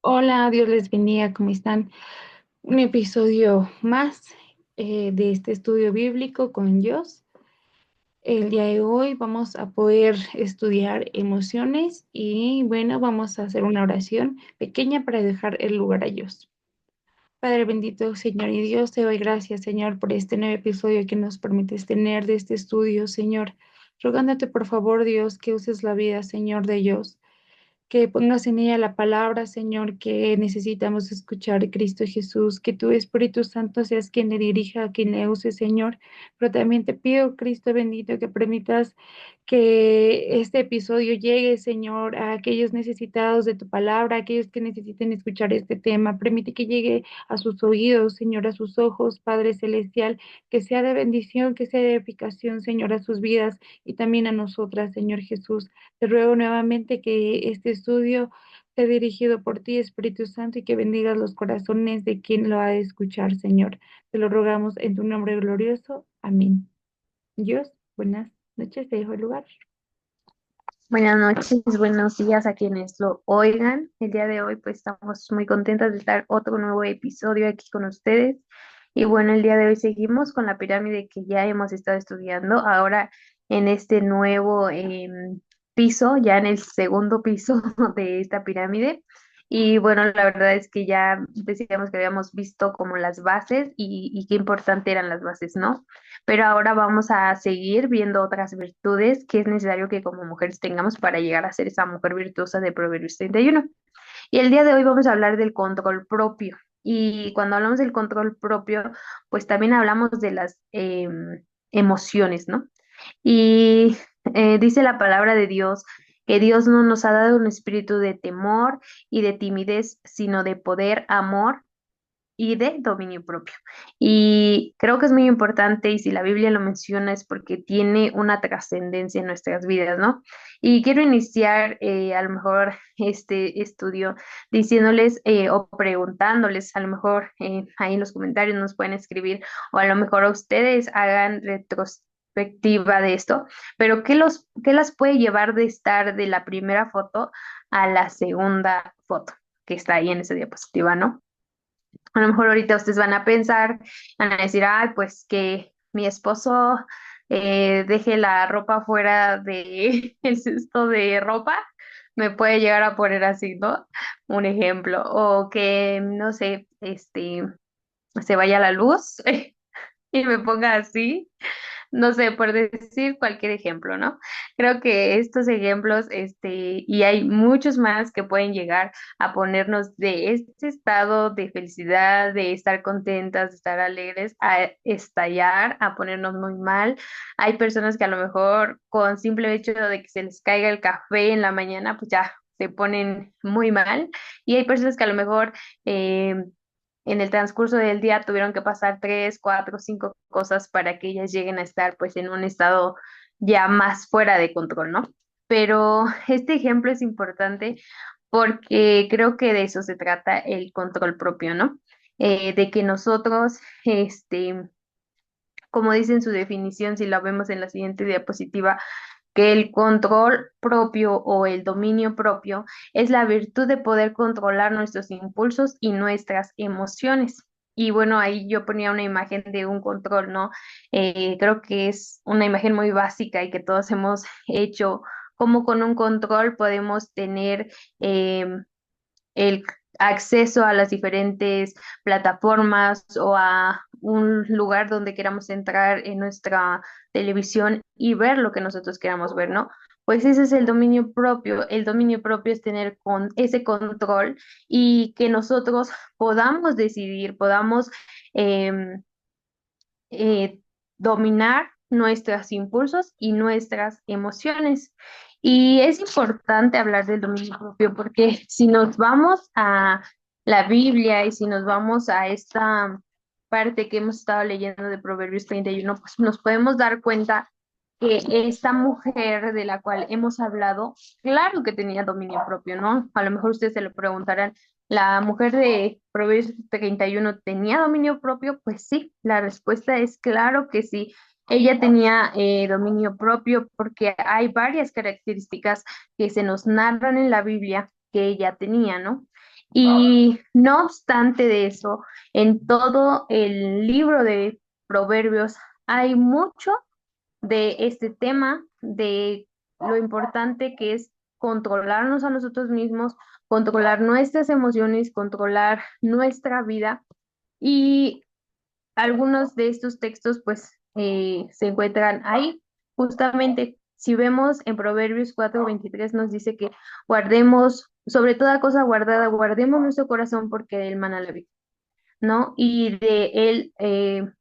Hola, Dios les bendiga, ¿cómo están? Un episodio más de este estudio bíblico con Dios. El día de hoy vamos a poder estudiar emociones y bueno, vamos a hacer una oración pequeña para dejar el lugar a Dios. Padre bendito, Señor y Dios, te doy gracias, Señor, por este nuevo episodio que nos permites tener de este estudio, Señor. Rogándote, por favor, Dios, que uses la vida, Señor, de Dios, que pongas en ella la palabra, Señor, que necesitamos escuchar, Cristo Jesús, que tu Espíritu Santo seas quien le dirija, quien le use, Señor. Pero también te pido, Cristo bendito, que permitas que este episodio llegue, Señor, a aquellos necesitados de tu palabra, a aquellos que necesiten escuchar este tema. Permite que llegue a sus oídos, Señor, a sus ojos, Padre Celestial, que sea de bendición, que sea de edificación, Señor, a sus vidas y también a nosotras, Señor Jesús. Te ruego nuevamente que este estudio sea dirigido por ti, Espíritu Santo, y que bendigas los corazones de quien lo ha de escuchar, Señor. Te lo rogamos en tu nombre glorioso. Amén. Dios, buenas noches, te dejo el lugar. Buenas noches, buenos días a quienes lo oigan. El día de hoy pues estamos muy contentas de estar otro nuevo episodio aquí con ustedes. Y bueno, el día de hoy seguimos con la pirámide que ya hemos estado estudiando. Ahora en este nuevo piso, ya en el segundo piso de esta pirámide. Y bueno, la verdad es que ya decíamos que habíamos visto como las bases y qué importante eran las bases, ¿no? Pero ahora vamos a seguir viendo otras virtudes que es necesario que como mujeres tengamos para llegar a ser esa mujer virtuosa de Proverbios 31. Y el día de hoy vamos a hablar del control propio. Y cuando hablamos del control propio, pues también hablamos de las emociones, ¿no? Y dice la palabra de Dios que Dios no nos ha dado un espíritu de temor y de timidez, sino de poder, amor y de dominio propio. Y creo que es muy importante, y si la Biblia lo menciona es porque tiene una trascendencia en nuestras vidas, ¿no? Y quiero iniciar a lo mejor este estudio diciéndoles o preguntándoles, a lo mejor ahí en los comentarios nos pueden escribir, o a lo mejor a ustedes hagan retrospectiva de esto, pero qué las puede llevar de estar de la primera foto a la segunda foto que está ahí en esa diapositiva, ¿no? A lo mejor ahorita ustedes van a pensar, van a decir, ay, pues que mi esposo deje la ropa fuera de el cesto de ropa, me puede llegar a poner así, ¿no? Un ejemplo. O que, no sé, se vaya la luz y me ponga así. No sé, por decir cualquier ejemplo, ¿no? Creo que estos ejemplos, y hay muchos más que pueden llegar a ponernos de este estado de felicidad, de estar contentas, de estar alegres, a estallar, a ponernos muy mal. Hay personas que a lo mejor con simple hecho de que se les caiga el café en la mañana, pues ya se ponen muy mal. Y hay personas que a lo mejor en el transcurso del día tuvieron que pasar tres, cuatro, cinco cosas para que ellas lleguen a estar pues en un estado ya más fuera de control, ¿no? Pero este ejemplo es importante porque creo que de eso se trata el control propio, ¿no? De que nosotros, como dice en su definición, si la vemos en la siguiente diapositiva, que el control propio o el dominio propio es la virtud de poder controlar nuestros impulsos y nuestras emociones. Y bueno, ahí yo ponía una imagen de un control, ¿no? Creo que es una imagen muy básica y que todos hemos hecho, como con un control podemos tener el acceso a las diferentes plataformas o a un lugar donde queramos entrar en nuestra televisión y ver lo que nosotros queramos ver, ¿no? Pues ese es el dominio propio. El dominio propio es tener con ese control y que nosotros podamos decidir, podamos em, eh, dominar nuestros impulsos y nuestras emociones. Y es importante hablar del dominio propio porque si nos vamos a la Biblia y si nos vamos a esta parte que hemos estado leyendo de Proverbios 31, pues nos podemos dar cuenta que esta mujer de la cual hemos hablado, claro que tenía dominio propio, ¿no? A lo mejor ustedes se lo preguntarán, ¿la mujer de Proverbios 31 tenía dominio propio? Pues sí, la respuesta es claro que sí. Ella tenía dominio propio porque hay varias características que se nos narran en la Biblia que ella tenía, ¿no? Y no obstante de eso, en todo el libro de Proverbios hay mucho de este tema, de lo importante que es controlarnos a nosotros mismos, controlar nuestras emociones, controlar nuestra vida. Y algunos de estos textos pues se encuentran ahí. Justamente, si vemos en Proverbios 4:23 nos dice que guardemos, sobre toda cosa guardada, guardemos nuestro corazón porque de él mana la vida. ¿No? Y de él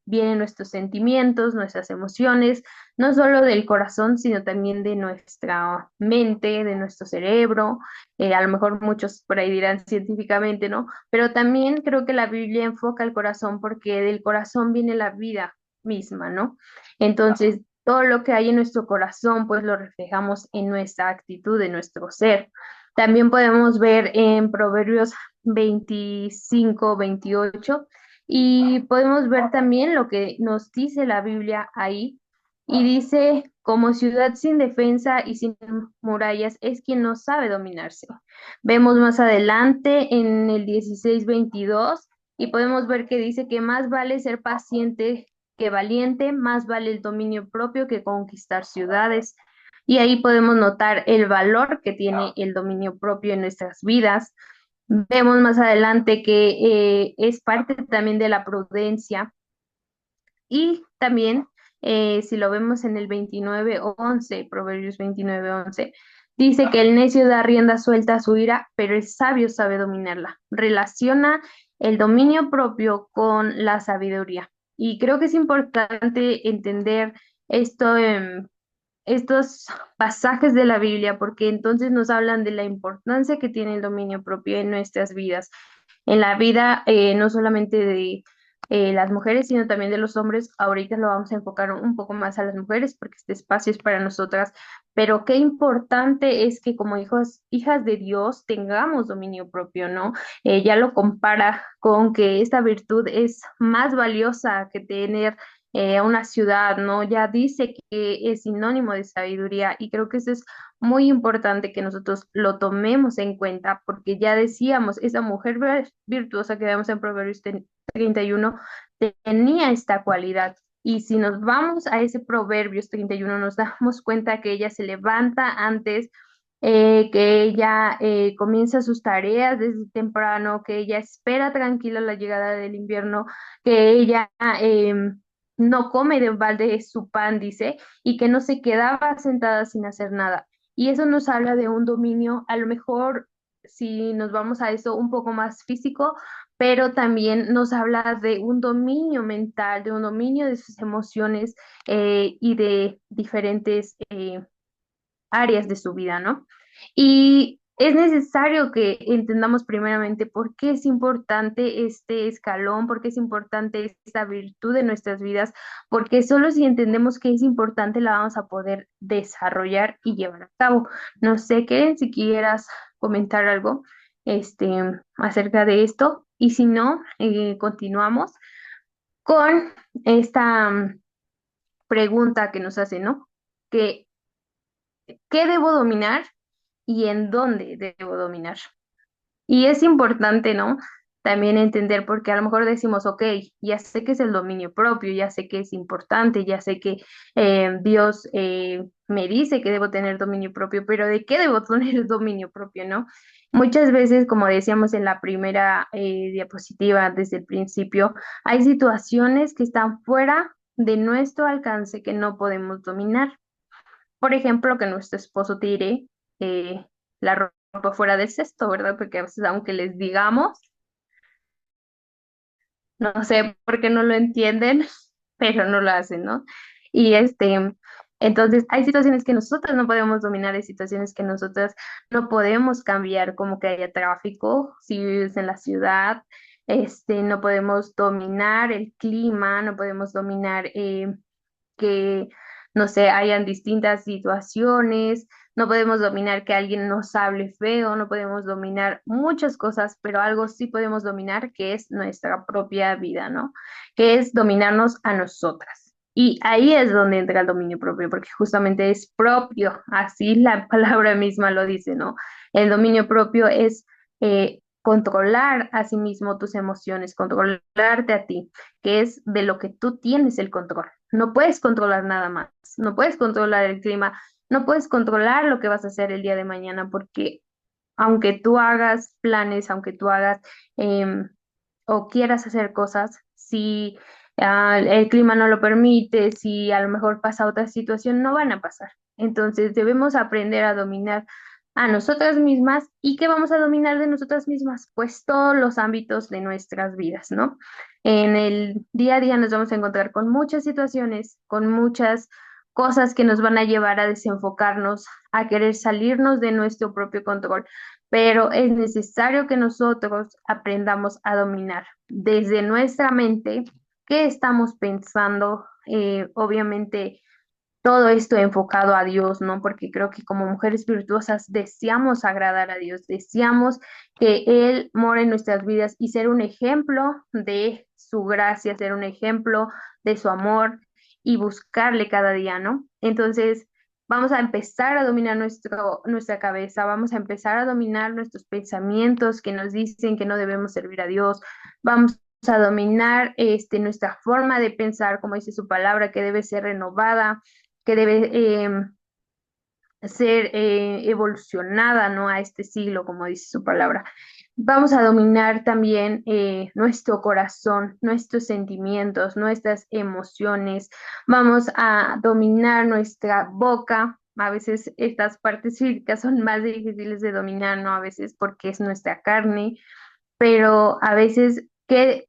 vienen nuestros sentimientos, nuestras emociones, no solo del corazón, sino también de nuestra mente, de nuestro cerebro. A lo mejor muchos por ahí dirán científicamente, ¿no? Pero también creo que la Biblia enfoca el corazón porque del corazón viene la vida misma, ¿no? Entonces, todo lo que hay en nuestro corazón, pues lo reflejamos en nuestra actitud, en nuestro ser. También podemos ver en Proverbios 25-28 y podemos ver también lo que nos dice la Biblia ahí. Y dice, como ciudad sin defensa y sin murallas es quien no sabe dominarse. Vemos más adelante en el 16:22 y podemos ver que dice que más vale ser paciente que valiente, más vale el dominio propio que conquistar ciudades. Y ahí podemos notar el valor que tiene el dominio propio en nuestras vidas. Vemos más adelante que es parte también de la prudencia y también si lo vemos en el 29:11, Proverbios 29:11, dice que el necio da rienda suelta a su ira, pero el sabio sabe dominarla. Relaciona el dominio propio con la sabiduría. Y creo que es importante entender esto. Estos pasajes de la Biblia, porque entonces nos hablan de la importancia que tiene el dominio propio en nuestras vidas, en la vida no solamente de las mujeres, sino también de los hombres. Ahorita lo vamos a enfocar un poco más a las mujeres, porque este espacio es para nosotras, pero qué importante es que como hijos, hijas de Dios tengamos dominio propio, ¿no? Ya lo compara con que esta virtud es más valiosa que tener una ciudad, ¿no? Ya dice que es sinónimo de sabiduría y creo que eso es muy importante que nosotros lo tomemos en cuenta porque ya decíamos, esa mujer virtuosa que vemos en Proverbios 31 tenía esta cualidad. Y si nos vamos a ese Proverbios 31 nos damos cuenta que ella se levanta antes, que ella comienza sus tareas desde temprano, que ella espera tranquila la llegada del invierno, que ella no come de balde su pan, dice, y que no se quedaba sentada sin hacer nada. Y eso nos habla de un dominio, a lo mejor si nos vamos a eso un poco más físico, pero también nos habla de un dominio mental, de un dominio de sus emociones y de diferentes áreas de su vida, ¿no? Y es necesario que entendamos primeramente por qué es importante este escalón, por qué es importante esta virtud de nuestras vidas, porque solo si entendemos que es importante la vamos a poder desarrollar y llevar a cabo. No sé qué, si quieras comentar algo este, acerca de esto, y si no, continuamos con esta pregunta que nos hace, ¿no? Que, ¿qué debo dominar y en dónde debo dominar? Y es importante, ¿no? También entender, porque a lo mejor decimos, ok, ya sé que es el dominio propio, ya sé que es importante, ya sé que Dios me dice que debo tener dominio propio, pero ¿de qué debo tener el dominio propio, no? Muchas veces, como decíamos en la primera diapositiva desde el principio, hay situaciones que están fuera de nuestro alcance que no podemos dominar. Por ejemplo, que nuestro esposo tire eh, la ropa fuera del cesto, ¿verdad? Porque a veces, aunque les digamos, no sé por qué no lo entienden, pero no lo hacen, ¿no? Y entonces hay situaciones que nosotros no podemos dominar, hay situaciones que nosotras no podemos cambiar, como que haya tráfico, si vives en la ciudad, no podemos dominar el clima, no podemos dominar que, no sé, hayan distintas situaciones, no podemos dominar que alguien nos hable feo, no podemos dominar muchas cosas, pero algo sí podemos dominar que es nuestra propia vida, ¿no? Que es dominarnos a nosotras. Y ahí es donde entra el dominio propio, porque justamente es propio, así la palabra misma lo dice, ¿no? El dominio propio es controlar a sí mismo tus emociones, controlarte a ti, que es de lo que tú tienes el control. No puedes controlar nada más, no puedes controlar el clima, no puedes controlar lo que vas a hacer el día de mañana, porque aunque tú hagas planes, aunque tú hagas em, o quieras hacer cosas, si el clima no lo permite, si a lo mejor pasa otra situación, no van a pasar. Entonces debemos aprender a dominar a nosotras mismas. ¿Y qué vamos a dominar de nosotras mismas? Pues todos los ámbitos de nuestras vidas, ¿no? En el día a día nos vamos a encontrar con muchas situaciones, con muchas cosas que nos van a llevar a desenfocarnos, a querer salirnos de nuestro propio control, pero es necesario que nosotros aprendamos a dominar desde nuestra mente qué estamos pensando, obviamente todo esto enfocado a Dios, ¿no? Porque creo que como mujeres virtuosas deseamos agradar a Dios, deseamos que Él more en nuestras vidas y ser un ejemplo de su gracia, ser un ejemplo de su amor y buscarle cada día, ¿no? Entonces, vamos a empezar a dominar nuestra cabeza, vamos a empezar a dominar nuestros pensamientos que nos dicen que no debemos servir a Dios, vamos a dominar nuestra forma de pensar, como dice su palabra, que debe ser renovada, que debe ser evolucionada, ¿no? A este siglo, como dice su palabra. Vamos a dominar también nuestro corazón, nuestros sentimientos, nuestras emociones. Vamos a dominar nuestra boca. A veces estas partes físicas son más difíciles de dominar, ¿no? A veces porque es nuestra carne, pero a veces qué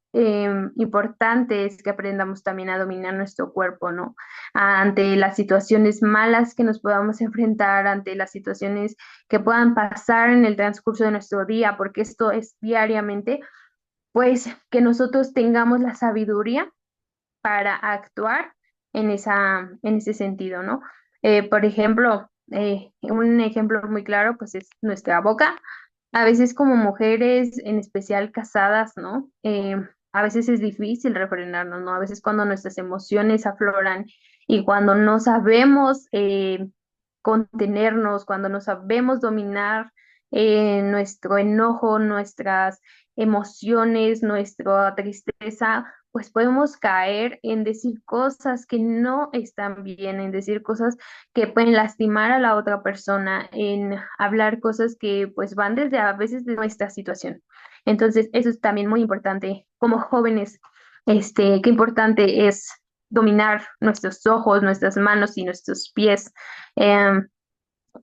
importante es que aprendamos también a dominar nuestro cuerpo, ¿no? Ante las situaciones malas que nos podamos enfrentar, ante las situaciones que puedan pasar en el transcurso de nuestro día, porque esto es diariamente, pues que nosotros tengamos la sabiduría para actuar en ese sentido, ¿no? Por ejemplo, un ejemplo muy claro, pues es nuestra boca. A veces como mujeres, en especial casadas, ¿no? A veces es difícil refrenarnos, ¿no? A veces cuando nuestras emociones afloran y cuando no sabemos contenernos, cuando no sabemos dominar nuestro enojo, nuestras emociones, nuestra tristeza, pues podemos caer en decir cosas que no están bien, en decir cosas que pueden lastimar a la otra persona, en hablar cosas que pues van desde a veces de nuestra situación. Entonces, eso es también muy importante como jóvenes, qué importante es dominar nuestros ojos, nuestras manos y nuestros pies. Em,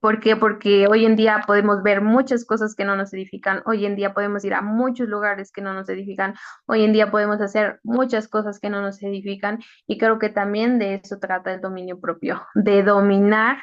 ¿Por qué? Porque hoy en día podemos ver muchas cosas que no nos edifican, hoy en día podemos ir a muchos lugares que no nos edifican, hoy en día podemos hacer muchas cosas que no nos edifican y creo que también de eso trata el dominio propio, de dominar,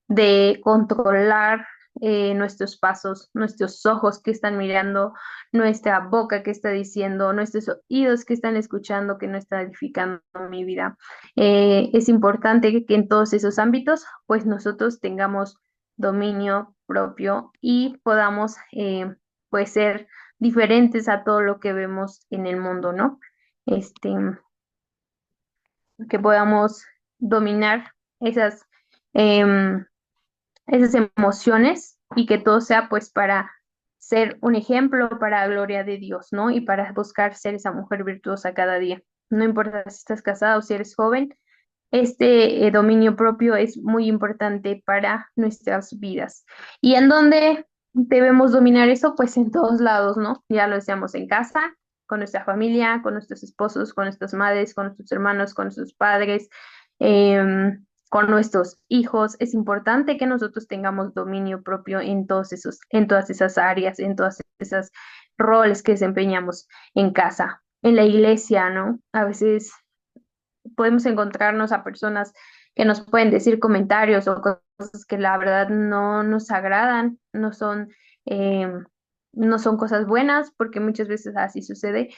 de controlar nuestros pasos, nuestros ojos que están mirando, nuestra boca que está diciendo, nuestros oídos que están escuchando, que no está edificando mi vida. Es importante que en todos esos ámbitos, pues nosotros tengamos dominio propio y podamos, pues, ser diferentes a todo lo que vemos en el mundo, ¿no? Este, que podamos dominar esas, em, esas emociones y que todo sea pues para ser un ejemplo para la gloria de Dios, ¿no? Y para buscar ser esa mujer virtuosa cada día. No importa si estás casada o si eres joven, dominio propio es muy importante para nuestras vidas. ¿Y en dónde debemos dominar eso? Pues en todos lados, ¿no? Ya lo decíamos en casa, con nuestra familia, con nuestros esposos, con nuestras madres, con nuestros hermanos, con nuestros padres, con nuestros hijos. Es importante que nosotros tengamos dominio propio en todas esas áreas, en todas esas roles que desempeñamos en casa, en la iglesia, ¿no? A veces podemos encontrarnos a personas que nos pueden decir comentarios o cosas que la verdad no nos agradan, eh, no son cosas buenas, porque muchas veces así sucede,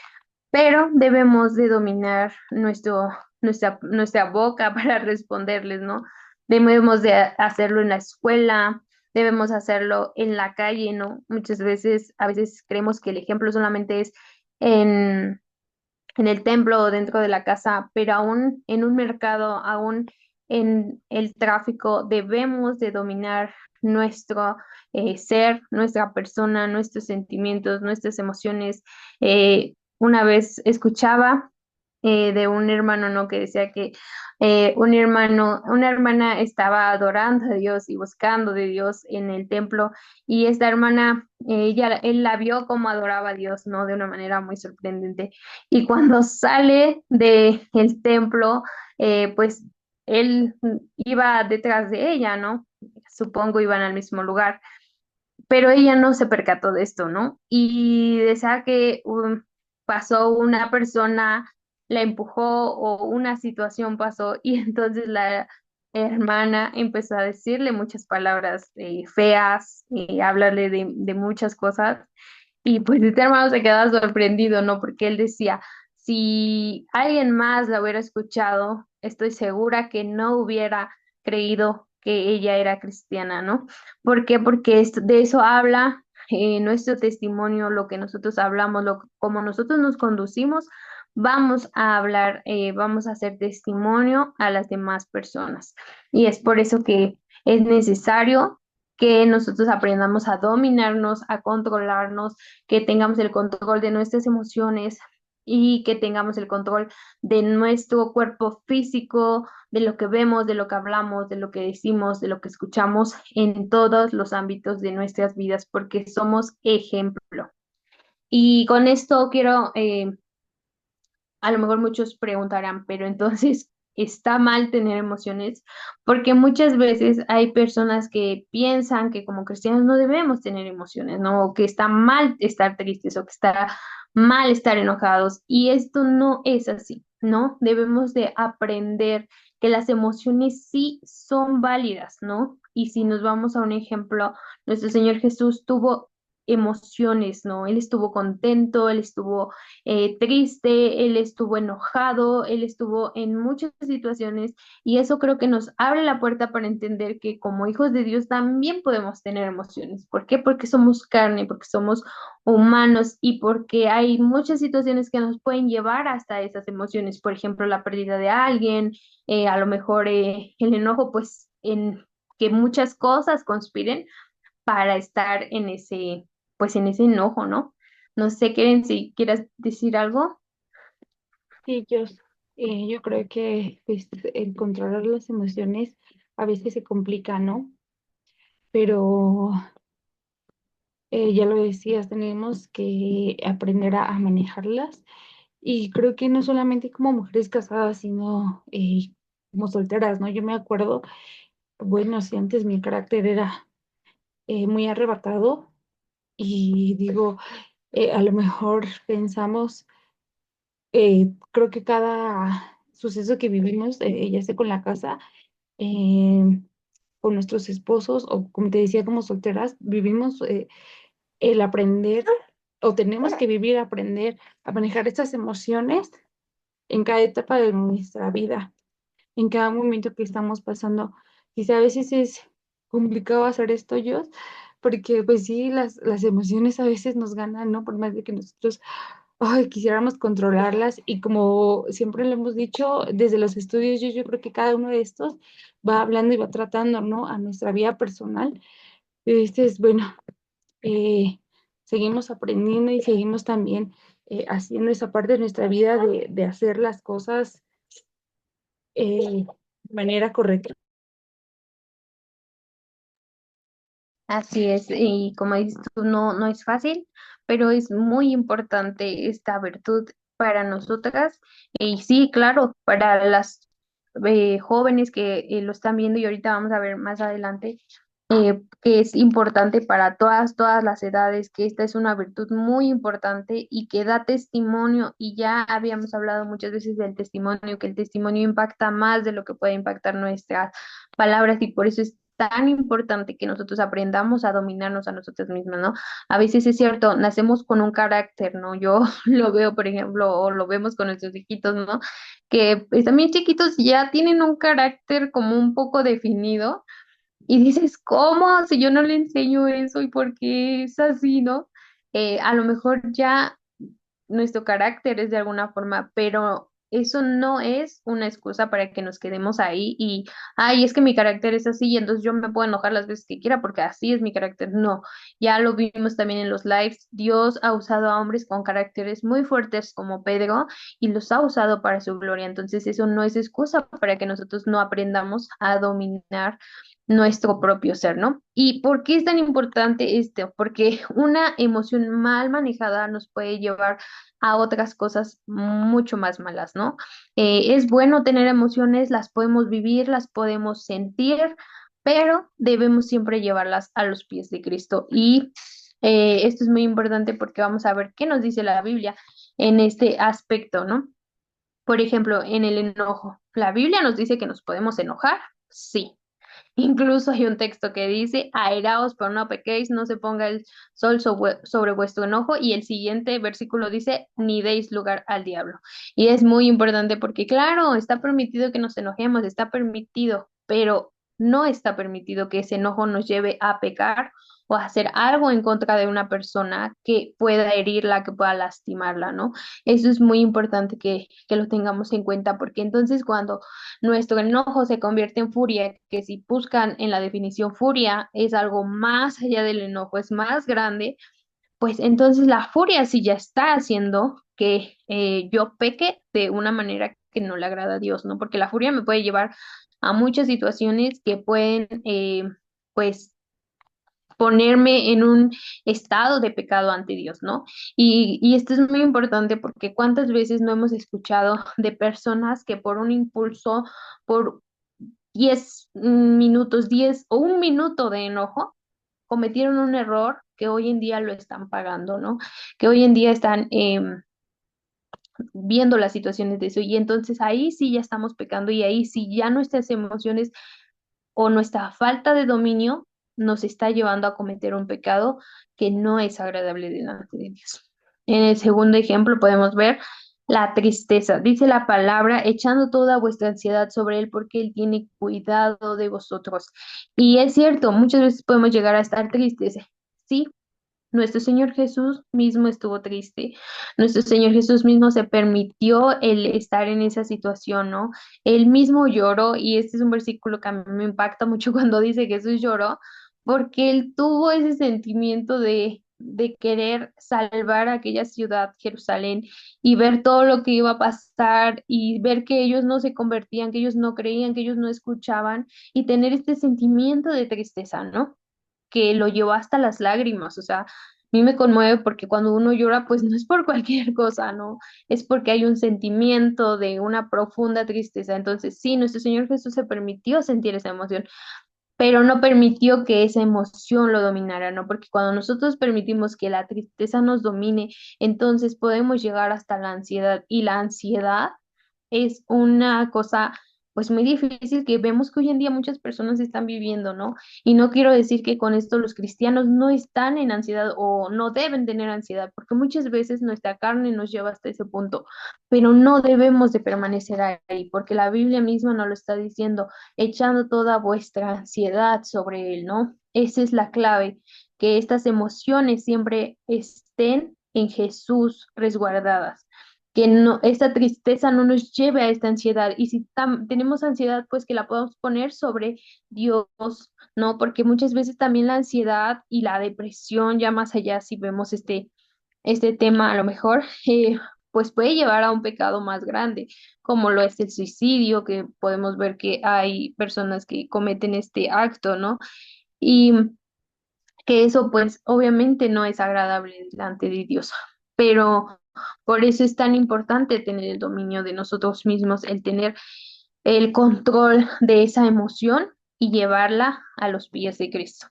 pero debemos de dominar nuestra boca para responderles, ¿no? Debemos de hacerlo en la escuela, debemos hacerlo en la calle, ¿no? Muchas veces, a veces creemos que el ejemplo solamente es en en el templo o dentro de la casa, pero aún en un mercado, aún en el tráfico, debemos de dominar nuestro ser, nuestra persona, nuestros sentimientos, nuestras emociones. Una vez escuchaba de un hermano, ¿no? Que decía que una hermana estaba adorando a Dios y buscando de Dios en el templo, y esta hermana, él la vio como adoraba a Dios, ¿no? De una manera muy sorprendente. Y cuando sale del templo, pues él iba detrás de ella, ¿no? Supongo iban al mismo lugar, pero ella no se percató de esto, ¿no? Y decía que pasó una persona, la empujó o una situación pasó y entonces la hermana empezó a decirle muchas palabras feas, hablarle de muchas cosas, y pues este hermano se quedaba sorprendido, ¿no? Porque él decía, si alguien más la hubiera escuchado, estoy segura que no hubiera creído que ella era cristiana, ¿no? ¿Por qué? Porque de eso habla nuestro testimonio, lo que nosotros hablamos, como nosotros nos conducimos, vamos a hablar, vamos a hacer testimonio a las demás personas. Y es por eso que es necesario que nosotros aprendamos a dominarnos, a controlarnos, que tengamos el control de nuestras emociones y que tengamos el control de nuestro cuerpo físico, de lo que vemos, de lo que hablamos, de lo que decimos, de lo que escuchamos en todos los ámbitos de nuestras vidas, porque somos ejemplo. Y con esto quiero a lo mejor muchos preguntarán, pero entonces está mal tener emociones, porque muchas veces hay personas que piensan que como cristianos no debemos tener emociones, ¿no? O que está mal estar tristes o que está mal estar enojados, y esto no es así, ¿no? Debemos de aprender que las emociones sí son válidas, ¿no? Y si nos vamos a un ejemplo, nuestro Señor Jesús tuvo emociones, ¿no? Él estuvo contento, él estuvo triste, él estuvo enojado, él estuvo en muchas situaciones, y eso creo que nos abre la puerta para entender que como hijos de Dios también podemos tener emociones. ¿Por qué? Porque somos carne, porque somos humanos y porque hay muchas situaciones que nos pueden llevar hasta esas emociones. Por ejemplo, la pérdida de alguien, a lo mejor el enojo, pues en que muchas cosas conspiren para estar en ese, pues en ese enojo, ¿no? No sé, Keren, si quieras decir algo. Sí, yo creo que pues, el controlar las emociones a veces se complica, ¿no? Pero ya lo decías, tenemos que aprender a manejarlas. Y creo que no solamente como mujeres casadas, sino como solteras, ¿no? Yo me acuerdo, bueno, si antes mi carácter era muy arrebatado y digo, a lo mejor pensamos, creo que cada suceso que vivimos, ya sea con la casa, eh, con nuestros esposos o como te decía, como solteras, vivimos el aprender o tenemos que vivir, aprender a manejar estas emociones en cada etapa de nuestra vida, en cada momento que estamos pasando. Quizá a veces es complicado hacer esto yo, porque pues sí, las emociones a veces nos ganan, ¿no? Por más de que nosotros ay, quisiéramos controlarlas y como siempre lo hemos dicho desde los estudios, yo creo que cada uno de estos va hablando y va tratando, ¿no? A nuestra vida personal. Este es, bueno, eh, seguimos aprendiendo y seguimos también haciendo esa parte de nuestra vida de hacer las cosas de manera correcta. Así es, y como dices tú, no, no es fácil, pero es muy importante esta virtud para nosotras. Y sí, claro, para las jóvenes que lo están viendo, y ahorita vamos a ver más adelante, que es importante para todas las edades, que esta es una virtud muy importante y que da testimonio, y ya habíamos hablado muchas veces del testimonio, que el testimonio impacta más de lo que puede impactar nuestras palabras, y por eso es tan importante que nosotros aprendamos a dominarnos a nosotros mismos, ¿no? A veces es cierto, nacemos con un carácter, ¿no? Yo lo veo, por ejemplo, o lo vemos con nuestros hijitos, ¿no? Que pues, también chiquitos ya tienen un carácter como un poco definido, y dices, ¿cómo? Si yo no le enseño eso, ¿y por qué es así, no? A lo mejor ya nuestro carácter es de alguna forma, pero eso no es una excusa para que nos quedemos ahí y, ay, es que mi carácter es así y entonces yo me puedo enojar las veces que quiera porque así es mi carácter. No, ya lo vimos también en los lives. Dios ha usado a hombres con caracteres muy fuertes como Pedro y los ha usado para su gloria. Entonces eso no es excusa para que nosotros no aprendamos a dominar nuestro propio ser, ¿no? ¿Y por qué es tan importante esto? Porque una emoción mal manejada nos puede llevar a otras cosas mucho más malas, ¿no? Es bueno tener emociones, las podemos vivir, las podemos sentir, pero debemos siempre llevarlas a los pies de Cristo. Y esto es muy importante porque vamos a ver qué nos dice la Biblia en este aspecto, ¿no? Por ejemplo, en el enojo. ¿La Biblia nos dice que nos podemos enojar? Sí. Incluso hay un texto que dice, airaos, pero no pequéis, no se ponga el sol sobre vuestro enojo. Y el siguiente versículo dice, ni deis lugar al diablo. Y es muy importante porque, claro, está permitido que nos enojemos, está permitido, pero no está permitido que ese enojo nos lleve a pecar o a hacer algo en contra de una persona que pueda herirla, que pueda lastimarla, ¿no? Eso es muy importante que lo tengamos en cuenta porque entonces cuando nuestro enojo se convierte en furia, que si buscan en la definición furia es algo más allá del enojo, es más grande, pues entonces la furia sí ya está haciendo que yo peque de una manera que no le agrada a Dios, ¿no? Porque la furia me puede llevar a muchas situaciones que pueden, pues, ponerme en un estado de pecado ante Dios, ¿no? Y esto es muy importante porque cuántas veces no hemos escuchado de personas que por un impulso, por 10 minutos, 10 o un minuto de enojo, cometieron un error que hoy en día lo están pagando, ¿no? Que hoy en día están viendo las situaciones de eso y entonces ahí sí ya estamos pecando y ahí sí ya nuestras emociones o nuestra falta de dominio nos está llevando a cometer un pecado que no es agradable delante de Dios. En el segundo ejemplo podemos ver la tristeza. Dice la palabra, echando toda vuestra ansiedad sobre Él porque Él tiene cuidado de vosotros. Y es cierto, muchas veces podemos llegar a estar tristes. Sí, nuestro Señor Jesús mismo estuvo triste. Nuestro Señor Jesús mismo se permitió el estar en esa situación, ¿no? Él mismo lloró y este es un versículo que a mí me impacta mucho cuando dice que Jesús lloró, porque él tuvo ese sentimiento de querer salvar aquella ciudad, Jerusalén, y ver todo lo que iba a pasar y ver que ellos no se convertían, que ellos no creían, que ellos no escuchaban y tener este sentimiento de tristeza, ¿no? Que lo llevó hasta las lágrimas, o sea, a mí me conmueve porque cuando uno llora, pues no es por cualquier cosa, ¿no? Es porque hay un sentimiento de una profunda tristeza. Entonces, sí, nuestro Señor Jesús se permitió sentir esa emoción, pero no permitió que esa emoción lo dominara, ¿no? Porque cuando nosotros permitimos que la tristeza nos domine, entonces podemos llegar hasta la ansiedad y la ansiedad es una cosa pues muy difícil que vemos que hoy en día muchas personas están viviendo, ¿no? Y no quiero decir que con esto los cristianos no están en ansiedad o no deben tener ansiedad, porque muchas veces nuestra carne nos lleva hasta ese punto, pero no debemos de permanecer ahí, porque la Biblia misma nos lo está diciendo, echando toda vuestra ansiedad sobre Él, ¿no? Esa es la clave, que estas emociones siempre estén en Jesús resguardadas, que no, esta tristeza no nos lleve a esta ansiedad. Y si tenemos ansiedad, pues que la podamos poner sobre Dios, ¿no? Porque muchas veces también la ansiedad y la depresión, ya más allá, si vemos este tema, a lo mejor, pues puede llevar a un pecado más grande, como lo es el suicidio, que podemos ver que hay personas que cometen este acto, ¿no? Y que eso pues obviamente no es agradable delante de Dios, pero por eso es tan importante tener el dominio de nosotros mismos, el tener el control de esa emoción y llevarla a los pies de Cristo.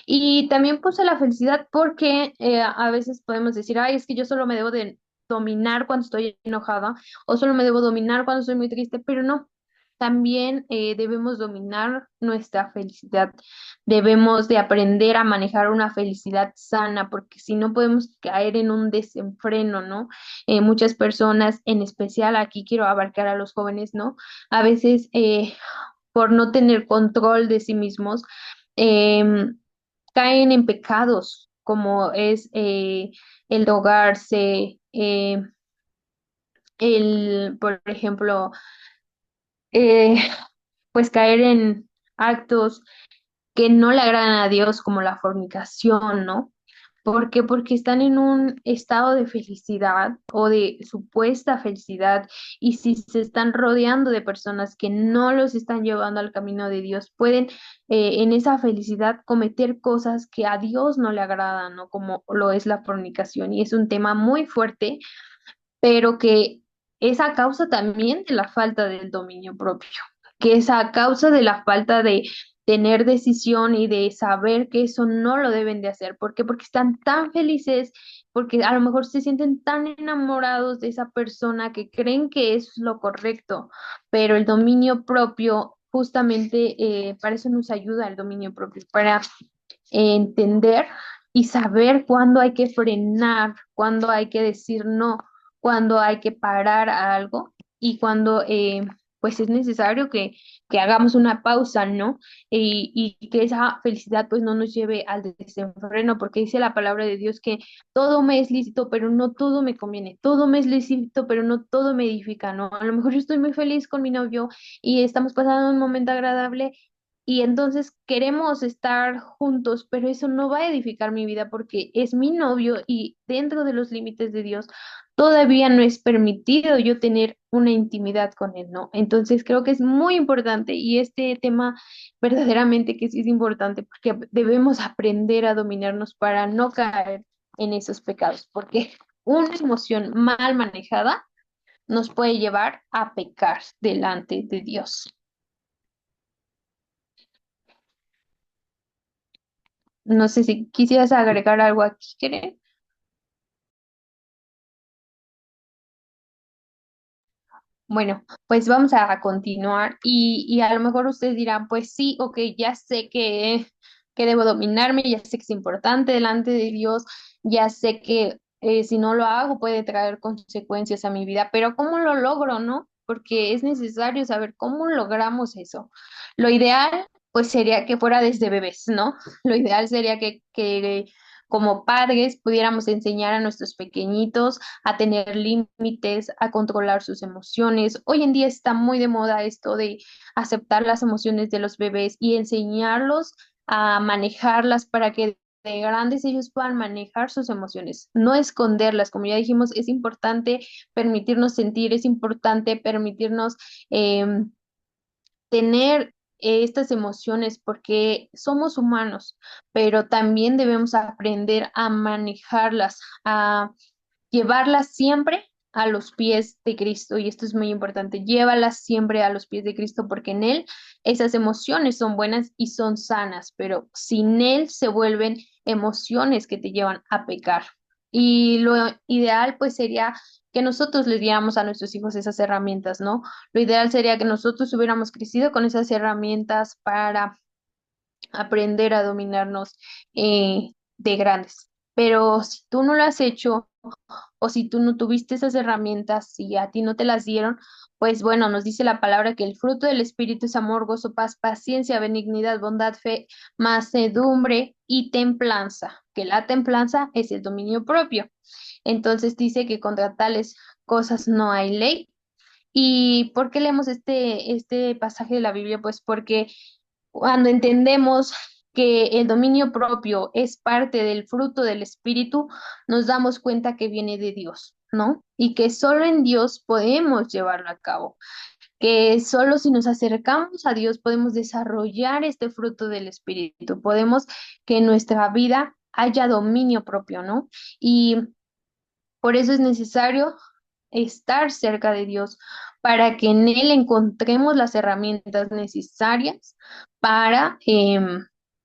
Y también puse la felicidad porque a veces podemos decir, ay, es que yo solo me debo de dominar cuando estoy enojada o solo me debo dominar cuando estoy muy triste, pero no. También debemos dominar nuestra felicidad. Debemos de aprender a manejar una felicidad sana, porque si no podemos caer en un desenfreno, ¿no? Muchas personas, en especial aquí quiero abarcar a los jóvenes, ¿no? A veces por no tener control de sí mismos, em, caen en pecados como es el drogarse, por ejemplo, eh, pues caer en actos que no le agradan a Dios, como la fornicación, ¿no? ¿Por qué? Porque están en un estado de felicidad o de supuesta felicidad, y si se están rodeando de personas que no los están llevando al camino de Dios, pueden en esa felicidad cometer cosas que a Dios no le agradan, ¿no? Como lo es la fornicación. Y es un tema muy fuerte, pero que es a causa también de la falta del dominio propio, que es a causa de la falta de tener decisión y de saber que eso no lo deben de hacer. ¿Por qué? Porque están tan felices, porque a lo mejor se sienten tan enamorados de esa persona que creen que eso es lo correcto, pero el dominio propio, justamente para eso nos ayuda el dominio propio, para entender y saber cuándo hay que frenar, cuándo hay que decir no, cuándo hay que parar a algo y cuándo pues es necesario que hagamos una pausa, ¿no? Y que esa felicidad pues no nos lleve al desenfreno, porque dice la palabra de Dios que todo me es lícito, pero no todo me conviene, todo me es lícito, pero no todo me edifica, ¿no? A lo mejor yo estoy muy feliz con mi novio y estamos pasando un momento agradable y entonces queremos estar juntos, pero eso no va a edificar mi vida porque es mi novio y dentro de los límites de Dios todavía no es permitido yo tener una intimidad con él, ¿no? Entonces creo que es muy importante, y este tema verdaderamente que sí es importante, porque debemos aprender a dominarnos para no caer en esos pecados, porque una emoción mal manejada nos puede llevar a pecar delante de Dios. No sé si quisieras agregar algo aquí, ¿querés? Bueno, pues vamos a continuar y a lo mejor ustedes dirán, pues sí, ok, ya sé que debo dominarme, ya sé que es importante delante de Dios, ya sé que si no lo hago puede traer consecuencias a mi vida, pero ¿cómo lo logro, no? Porque es necesario saber cómo logramos eso. Lo ideal, pues sería que fuera desde bebés, ¿no? Lo ideal sería que como padres pudiéramos enseñar a nuestros pequeñitos a tener límites, a controlar sus emociones. Hoy en día está muy de moda esto de aceptar las emociones de los bebés y enseñarlos a manejarlas para que de grandes ellos puedan manejar sus emociones, no esconderlas. Como ya dijimos, es importante permitirnos sentir, es importante permitirnos tener estas emociones porque somos humanos, pero también debemos aprender a manejarlas, a llevarlas siempre a los pies de Cristo. Y esto es muy importante, llévalas siempre a los pies de Cristo, porque en Él esas emociones son buenas y son sanas, pero sin Él se vuelven emociones que te llevan a pecar. Y lo ideal pues sería que nosotros les diéramos a nuestros hijos esas herramientas, ¿no? Lo ideal sería que nosotros hubiéramos crecido con esas herramientas para aprender a dominarnos de grandes. Pero si tú no lo has hecho, o si tú no tuviste esas herramientas, si a ti no te las dieron, pues bueno, nos dice la palabra que el fruto del Espíritu es amor, gozo, paz, paciencia, benignidad, bondad, fe, mansedumbre y templanza, que la templanza es el dominio propio. Entonces dice que contra tales cosas no hay ley. ¿Y por qué leemos este pasaje de la Biblia? Pues porque cuando entendemos que el dominio propio es parte del fruto del Espíritu, nos damos cuenta que viene de Dios, ¿no? Y que solo en Dios podemos llevarlo a cabo, que solo si nos acercamos a Dios podemos desarrollar este fruto del Espíritu, podemos que en nuestra vida haya dominio propio, ¿no? Y por eso es necesario estar cerca de Dios, para que en Él encontremos las herramientas necesarias para,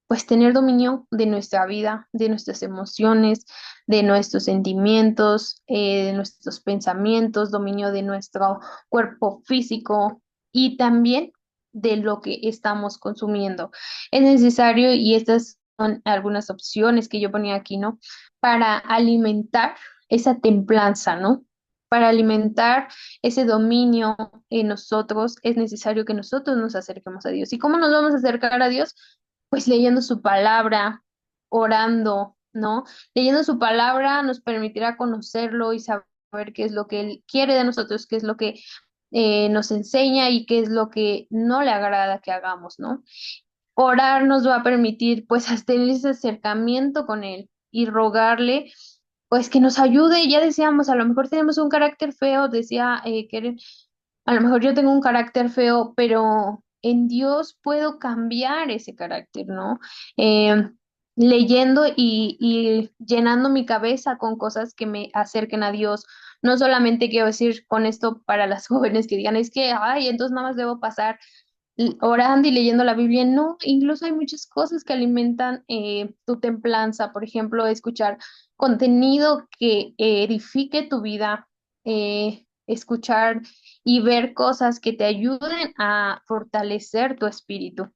pues, tener dominio de nuestra vida, de nuestras emociones, de nuestros sentimientos, de nuestros pensamientos, dominio de nuestro cuerpo físico y también de lo que estamos consumiendo. Es necesario, y estas son algunas opciones que yo ponía aquí, ¿no? Para alimentar esa templanza, ¿no? Para alimentar ese dominio en nosotros es necesario que nosotros nos acerquemos a Dios. ¿Y cómo nos vamos a acercar a Dios? Pues leyendo su palabra, orando, ¿no? Leyendo su palabra nos permitirá conocerlo y saber ver qué es lo que Él quiere de nosotros, qué es lo que nos enseña y qué es lo que no le agrada que hagamos, ¿no? Orar nos va a permitir pues tener ese acercamiento con Él y rogarle pues que nos ayude. Ya decíamos, a lo mejor tenemos un carácter feo, decía Keren, a lo mejor yo tengo un carácter feo, pero en Dios puedo cambiar ese carácter, ¿no? Eh, Leyendo y llenando mi cabeza con cosas que me acerquen a Dios. No solamente quiero decir con esto para las jóvenes que digan, es que, ay, entonces nada más debo pasar orando y leyendo la Biblia. No, incluso hay muchas cosas que alimentan tu templanza. Por ejemplo, escuchar contenido que edifique tu vida, escuchar y ver cosas que te ayuden a fortalecer tu espíritu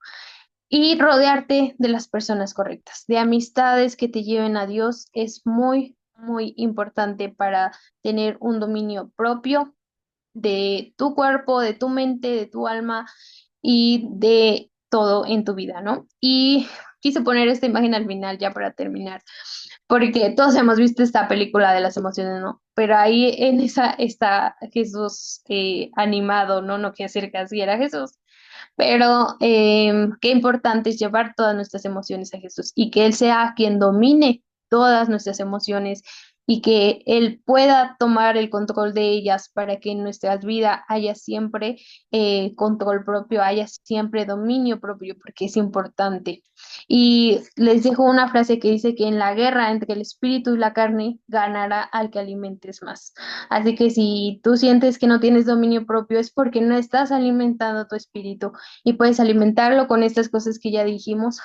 y rodearte de las personas correctas, de amistades que te lleven a Dios es muy, muy importante para tener un dominio propio de tu cuerpo, de tu mente, de tu alma y de todo en tu vida, ¿no? Y quise poner esta imagen al final ya para terminar, porque todos hemos visto esta película de las emociones, ¿no? Pero ahí en esa está Jesús animado, ¿no? No quiere decir que así era Jesús, pero qué importante es llevar todas nuestras emociones a Jesús y que Él sea quien domine todas nuestras emociones y que Él pueda tomar el control de ellas para que en nuestras vidas haya siempre control propio, haya siempre dominio propio, porque es importante. Y les dejo una frase que dice que en la guerra entre el espíritu y la carne ganará al que alimentes más. Así que si tú sientes que no tienes dominio propio es porque no estás alimentando tu espíritu y puedes alimentarlo con estas cosas que ya dijimos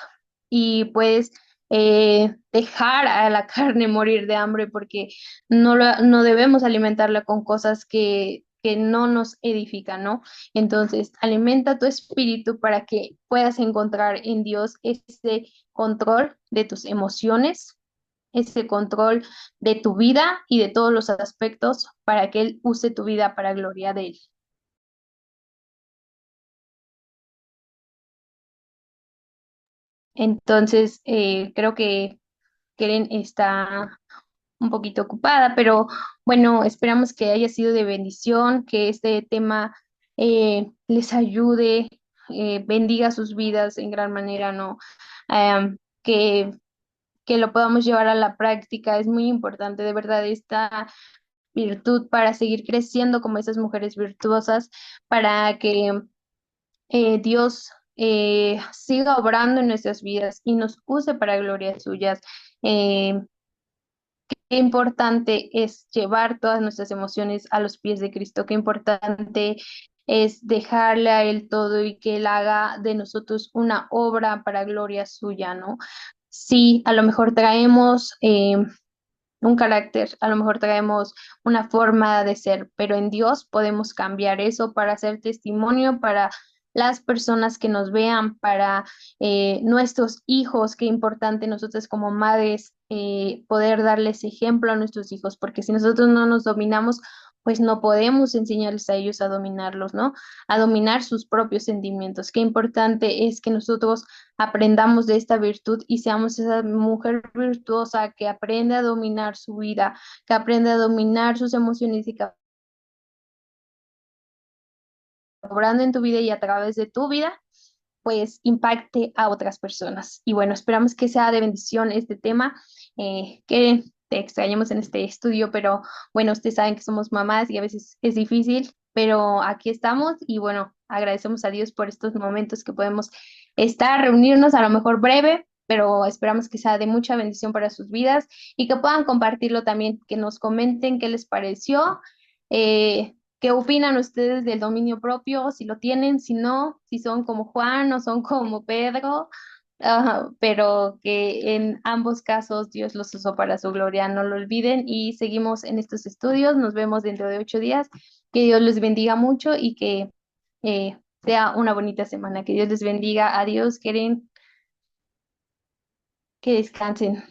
y puedes dejar a la carne morir de hambre porque no debemos alimentarla con cosas que no nos edifican, ¿no? Entonces, alimenta tu espíritu para que puedas encontrar en Dios ese control de tus emociones, ese control de tu vida y de todos los aspectos para que Él use tu vida para gloria de Él. Entonces, creo que Keren está un poquito ocupada, pero bueno, esperamos que haya sido de bendición, que este tema les ayude, bendiga sus vidas en gran manera, ¿no? Am, que, que lo podamos llevar a la práctica. Es muy importante, de verdad, esta virtud para seguir creciendo como esas mujeres virtuosas, para que Dios siga obrando en nuestras vidas y nos use para gloria suyas. Eh, Qué importante es llevar todas nuestras emociones a los pies de Cristo, qué importante es dejarle a Él todo y que Él haga de nosotros una obra para gloria suya, ¿no? Sí, a lo mejor traemos un carácter, a lo mejor traemos una forma de ser, pero en Dios podemos cambiar eso para hacer testimonio para las personas que nos vean, para nuestros hijos, qué importante nosotros como madres poder darles ejemplo a nuestros hijos, porque si nosotros no nos dominamos, pues no podemos enseñarles a ellos a dominarlos, ¿no? A dominar sus propios sentimientos. Qué importante es que nosotros aprendamos de esta virtud y seamos esa mujer virtuosa que aprende a dominar su vida, que aprende a dominar sus emociones y que obrando en tu vida y a través de tu vida, pues impacte a otras personas. Y bueno, esperamos que sea de bendición este tema, que te extrañemos en este estudio, pero bueno, ustedes saben que somos mamás y a veces es difícil, pero aquí estamos y bueno, agradecemos a Dios por estos momentos que podemos estar, reunirnos, a lo mejor breve, pero esperamos que sea de mucha bendición para sus vidas y que puedan compartirlo también, que nos comenten qué les pareció. ¿Qué opinan ustedes del dominio propio? Si lo tienen, si no, si son como Juan o son como Pedro, pero que en ambos casos Dios los usó para su gloria, no lo olviden y seguimos en estos estudios. Nos vemos dentro de 8 días. Que Dios les bendiga mucho y que sea una bonita semana. Que Dios les bendiga. Adiós, quieren que descansen.